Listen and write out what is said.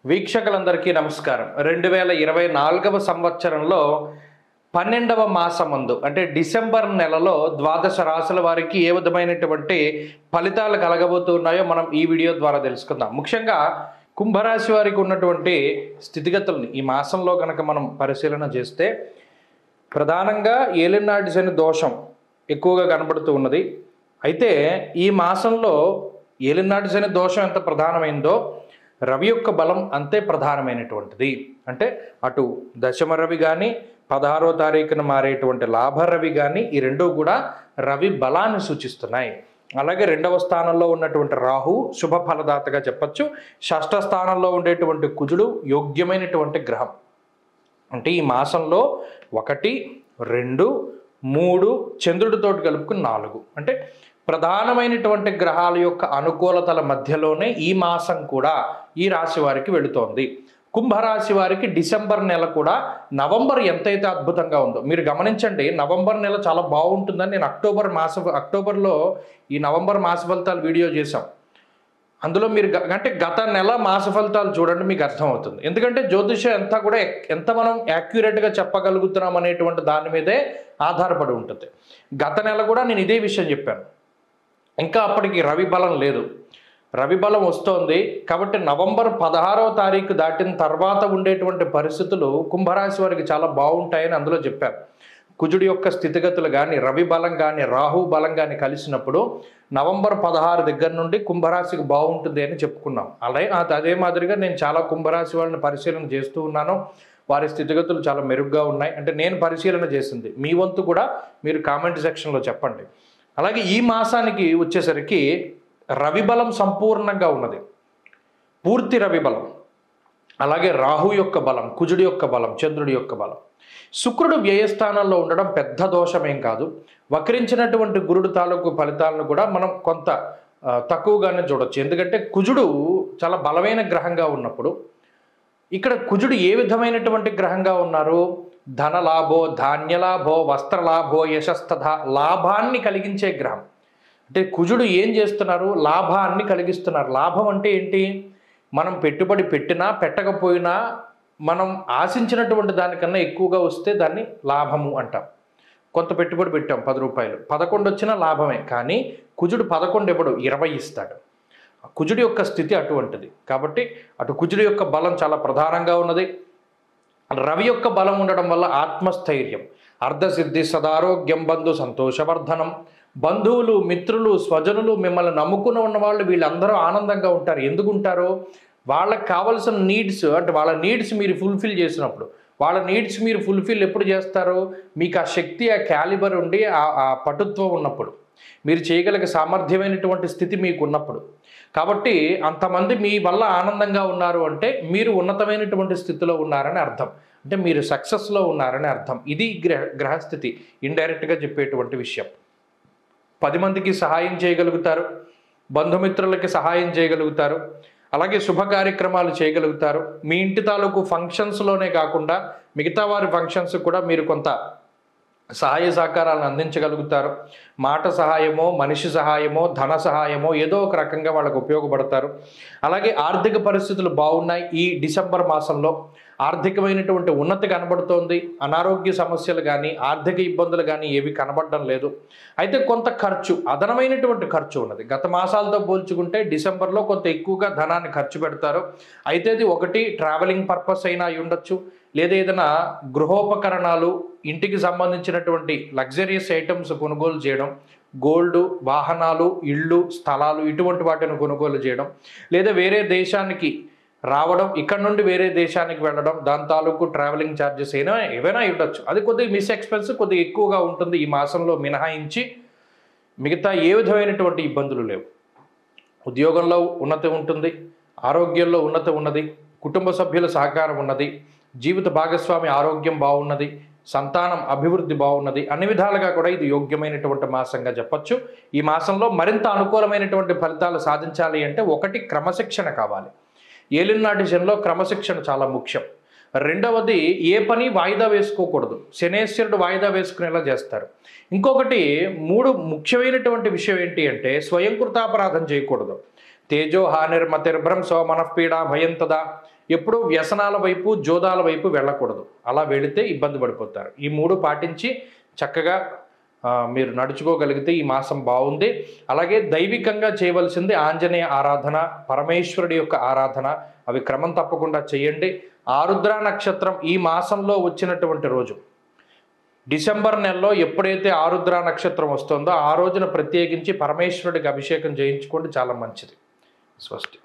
వీక్షకులందరికీ నమస్కారం. 2024వ సంవత్సరంలో 12వ మాసమందు అంటే డిసెంబర్ నెలలో ద్వాదశ రాశుల వారికి ఏ విధమైనటువంటి ఫలితాలు కలగబోతున్నాయో మనం ఈ వీడియో ద్వారా తెలుసుకుందాం. ముఖ్యంగా కుంభరాశి వారికి ఉన్నటువంటి స్థితిగతుల్ని ఈ మాసంలో కనుక మనం పరిశీలన చేస్తే ప్రధానంగా ఏలినాటి శని దోషం ఎక్కువగా కనబడుతూ ఉన్నది. అయితే ఈ మాసంలో ఏలినాటి శని దోషం ఎంత ప్రధానమైందో రవి యొక్క బలం అంతే ప్రధానమైనటువంటిది. అంటే అటు దశమ రవి కానీ 16వ తారీఖున మారేటువంటి లాభ రవి కానీ ఈ రెండూ కూడా రవి బలాన్ని సూచిస్తున్నాయి. అలాగే 2వ స్థానంలో ఉన్నటువంటి రాహు శుభ ఫలదాతగా చెప్పచ్చు. 6వ స్థానంలో ఉండేటువంటి కుజుడు యోగ్యమైనటువంటి గ్రహం. అంటే ఈ మాసంలో 1, 2, 3 చంద్రుడితోటి కలుపుకుని 4 అంటే ప్రధానమైనటువంటి గ్రహాల యొక్క అనుకూలతల మధ్యలోనే ఈ మాసం కూడా ఈ రాశి వారికి వెళుతోంది. కుంభరాశి వారికి డిసెంబర్ నెల కూడా నవంబర్ ఎంతైతే అద్భుతంగా ఉందో మీరు గమనించండి. నవంబర్ నెల చాలా బాగుంటుందని నేను అక్టోబర్లో ఈ నవంబర్ మాస ఫలితాలు వీడియో చేశాం. అందులో మీరు అంటే గత నెల మాస ఫలితాలు చూడండి, మీకు అర్థమవుతుంది. ఎందుకంటే జ్యోతిషం అంతా కూడా ఎంత మనం యాక్యురేట్గా చెప్పగలుగుతున్నాం అనేటువంటి దాని మీదే ఆధారపడి ఉంటుంది. గత నెల కూడా నేను ఇదే విషయం చెప్పాను. ఇంకా అప్పటికి రవి బలం లేదు, రవి బలం వస్తోంది. కాబట్టి నవంబర్ 16వ తారీఖు దాటిన తర్వాత ఉండేటువంటి పరిస్థితులు కుంభరాశి వారికి చాలా బాగుంటాయని అందులో చెప్పారు. కుజుడి యొక్క స్థితిగతులు కానీ రవి బలం కానీ రాహు బలం కానీ కలిసినప్పుడు నవంబర్ 16 దగ్గర నుండి కుంభరాశికి బాగుంటుంది అని చెప్పుకున్నాం. అదే మాదిరిగా నేను చాలా కుంభరాశి వాళ్ళని పరిశీలన చేస్తూ ఉన్నాను. వారి స్థితిగతులు చాలా మెరుగ్గా ఉన్నాయి. అంటే నేను పరిశీలన చేసింది, మీ వంతు కూడా మీరు కామెంట్ సెక్షన్లో చెప్పండి. అలాగే ఈ మాసానికి వచ్చేసరికి రవి బలం సంపూర్ణంగా ఉన్నది, పూర్తి రవి బలం. అలాగే రాహు యొక్క బలం, కుజుడి యొక్క బలం, చంద్రుడి యొక్క బలం. శుక్రుడు వ్యయస్థానంలో ఉండడం పెద్ద దోషమేం కాదు. వక్రించినటువంటి గురుడు తాలూకు ఫలితాలను కూడా మనం కొంత తక్కువగానే చూడొచ్చు. ఎందుకంటే కుజుడు చాలా బలమైన గ్రహంగా ఉన్నప్పుడు ఇక్కడ కుజుడు ఏ విధమైనటువంటి గ్రహంగా ఉన్నారు? ధనలాభో, ధాన్యలాభో, వస్త్రలాభో, యశస్తథ లాభాన్ని కలిగించే గ్రహం. అంటే కుజుడు ఏం చేస్తున్నారు? లాభాన్ని కలిగిస్తున్నారు. లాభం అంటే ఏంటి? మనం పెట్టుబడి పెట్టినా పెట్టకపోయినా మనం ఆశించినటువంటి దానికన్నా ఎక్కువగా వస్తే దాన్ని లాభము అంటాం. కొంత పెట్టుబడి పెట్టాం 10 రూపాయలు, 11 వచ్చినా లాభమే. కానీ కుజుడు 11 ఇవ్వడు, 20 ఇస్తాడు. కుజుడి యొక్క స్థితి అటువంటిది. కాబట్టి అటు కుజుడి యొక్క బలం చాలా ప్రధానంగా ఉన్నది. రవి యొక్క బలం ఉండడం వల్ల ఆత్మస్థైర్యం, అర్ధసిద్ధి, సదారోగ్యం, బంధు సంతోషవర్ధనం. బంధువులు, మిత్రులు, స్వజనులు, మిమ్మల్ని నమ్ముకుని ఉన్న వాళ్ళు వీళ్ళందరూ ఆనందంగా ఉంటారు. ఎందుకు ఉంటారు? వాళ్ళకి కావాల్సిన నీడ్స్, అంటే వాళ్ళ నీడ్స్ మీరు ఫుల్ఫిల్ చేసినప్పుడు. వాళ్ళ నీడ్స్ మీరు ఫుల్ఫిల్ ఎప్పుడు చేస్తారు? మీకు ఆ శక్తి, ఆ క్యాలిబర్ ఉండి ఆ పటుత్వం ఉన్నప్పుడు, మీరు చేయగలిగే సామర్థ్యమైనటువంటి స్థితి మీకు ఉన్నప్పుడు. కాబట్టి అంతమంది మీ వల్ల ఆనందంగా ఉన్నారు అంటే మీరు ఉన్నతమైనటువంటి స్థితిలో ఉన్నారని అర్థం. అంటే మీరు సక్సెస్లో ఉన్నారని అర్థం. ఇది గ్రహస్థితి ఇండైరెక్ట్గా చెప్పేటువంటి విషయం. 10 మందికి సహాయం చేయగలుగుతారు, బంధుమిత్రులకి సహాయం చేయగలుగుతారు, అలాగే శుభ కార్యక్రమాలు చేయగలుగుతారు. మీ ఇంటి తాలూకు ఫంక్షన్స్లోనే కాకుండా మిగతా వారి ఫంక్షన్స్ కూడా మీరు కొంత సహాయ సహకారాలను అందించగలుగుతారు. మాట సహాయమో, మనిషి సహాయమో, ధన సహాయమో ఏదో ఒక రకంగా వాళ్ళకు ఉపయోగపడతారు. అలాగే ఆర్థిక పరిస్థితులు బాగున్నాయి. ఈ డిసెంబర్ మాసంలో ఆర్థికమైనటువంటి ఉన్నతి కనబడుతోంది. అనారోగ్య సమస్యలు కానీ ఆర్థిక ఇబ్బందులు కానీ ఏవి కనబడడం లేదు. అయితే కొంత ఖర్చు, అదనమైనటువంటి ఖర్చు ఉన్నది. గత మాసాలతో పోల్చుకుంటే డిసెంబర్లో కొంత ఎక్కువగా ధనాన్ని ఖర్చు పెడతారు. అయితే అది ఒకటి ట్రావెలింగ్ పర్పస్ అయినా అయి ఉండొచ్చు, లేదా ఏదైనా గృహోపకరణాలు, ఇంటికి సంబంధించినటువంటి లగ్జరియస్ ఐటమ్స్ కొనుగోలు చేయడం, గోల్డ్, వాహనాలు, ఇళ్ళు, స్థలాలు ఇటువంటి వాటిని కొనుగోలు చేయడం, లేదా వేరే దేశానికి రావడం, ఇక్కడ నుండి వేరే దేశానికి వెళ్ళడం, దాని తాలూకు ట్రావెలింగ్ ఛార్జెస్ ఏవైనా ఇవ్వచ్చు. అది కొద్దిగా మిస్ ఎక్స్పెన్స్ కొద్దిగా ఎక్కువగా ఉంటుంది ఈ మాసంలో మినహాయించి. మిగతా ఏ విధమైనటువంటి ఇబ్బందులు లేవు. ఉద్యోగంలో ఉన్నతి ఉంటుంది, ఆరోగ్యంలో ఉన్నతి ఉన్నది, కుటుంబ సభ్యుల సహకారం ఉన్నది, జీవిత భాగస్వామి ఆరోగ్యం బాగున్నది, సంతానం అభివృద్ధి బాగున్నది. అన్ని విధాలుగా కూడా ఇది యోగ్యమైనటువంటి మాసంగా చెప్పచ్చు. ఈ మాసంలో మరింత అనుకూలమైనటువంటి ఫలితాలు సాధించాలి అంటే ఒకటి క్రమశిక్షణ కావాలి. ఏలినాటి శనిలో క్రమశిక్షణ చాలా ముఖ్యం. రెండవది ఏ పని వాయిదా వేసుకోకూడదు. శనేశ్వరుడు వాయిదా వేసుకునేలా చేస్తారు. ఇంకొకటి 3 ముఖ్యమైనటువంటి విషయం ఏంటి అంటే స్వయంకృతాపరాధం చేయకూడదు. తేజో హానిర్మతిర్భ్రంశో మనఃపీడా భయం తదా ఎప్పుడూ వ్యసనాల వైపు జోదాల వైపు వెళ్ళకూడదు. అలా వెళితే ఇబ్బంది పడిపోతారు. ఈ 3 పాటించి చక్కగా మీరు నడుచుకోగలిగితే ఈ మాసం బాగుంది. అలాగే దైవికంగా చేయవలసింది ఆంజనేయ ఆరాధన, పరమేశ్వరుడి యొక్క ఆరాధన, అవి క్రమం తప్పకుండా చేయండి. ఆరుద్ర నక్షత్రం ఈ మాసంలో వచ్చినటువంటి రోజు, డిసెంబర్ నెలలో ఎప్పుడైతే ఆరుద్ర నక్షత్రం వస్తుందో ఆ రోజున ప్రత్యేకించి పరమేశ్వరుడికి అభిషేకం చేయించుకోండి, చాలా మంచిది. స్వస్తి.